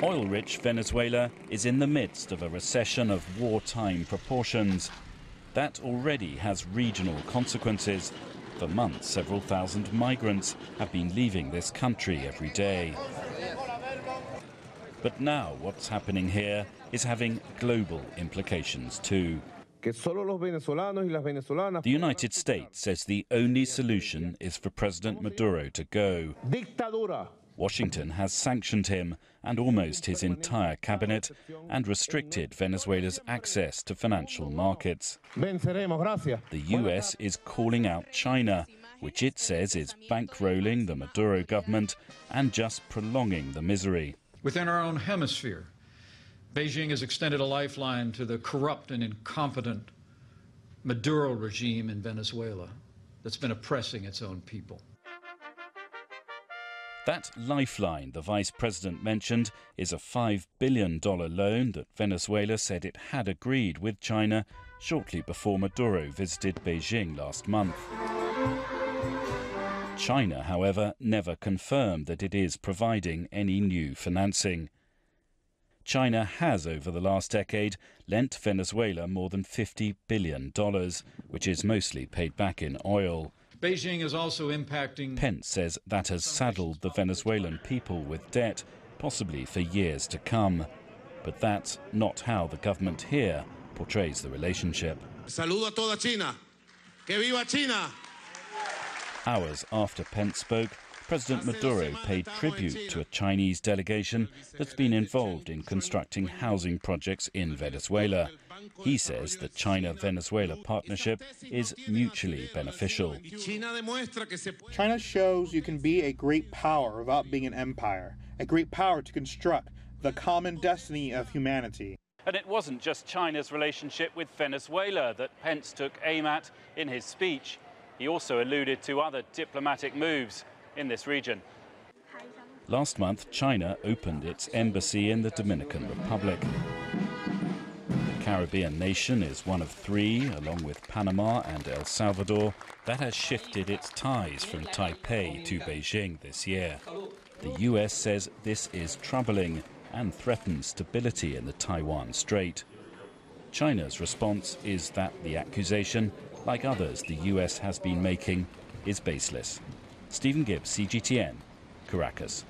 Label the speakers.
Speaker 1: Oil-rich Venezuela is in the midst of a recession of wartime proportions. That already has regional consequences. For months, several thousand migrants have been leaving this country every day. But now what's happening here is having global implications too. The United States says the only solution is for President Maduro to go. Washington has sanctioned him and almost his entire cabinet and restricted Venezuela's access to financial markets. The US is calling out China, which it says is bankrolling the Maduro government and just prolonging the misery.
Speaker 2: Within our own hemisphere, Beijing has extended a lifeline to the corrupt and incompetent Maduro regime in Venezuela that's been oppressing its own people.
Speaker 1: That lifeline the Vice President mentioned is a $5 billion loan that Venezuela said it had agreed with China shortly before Maduro visited Beijing last month. China, however, never confirmed that it is providing any new financing. China has, over the last decade, lent Venezuela more than $50 billion, which is mostly paid back in oil.
Speaker 2: Beijing is also impacting.
Speaker 1: Pence says that has saddled the Venezuelan people with debt, possibly for years to come. But that's not how the government here portrays the relationship.
Speaker 3: Saludo a toda China. Que viva China!
Speaker 1: Hours after Pence spoke, President Maduro paid tribute to a Chinese delegation that's been involved in constructing housing projects in Venezuela. He says the China-Venezuela partnership is mutually beneficial.
Speaker 4: China shows you can be a great power without being an empire, a great power to construct the common destiny of humanity.
Speaker 1: And it wasn't just China's relationship with Venezuela that Pence took aim at in his speech. He also alluded to other diplomatic moves in this region. Last month, China opened its embassy in the Dominican Republic. The Caribbean nation is one of three, along with Panama and El Salvador, that has shifted its ties from Taipei to Beijing this year. The US says this is troubling and threatens stability in the Taiwan Strait. China's response is that the accusation, like others the US has been making, is baseless. Stephen Gibbs, CGTN, Caracas.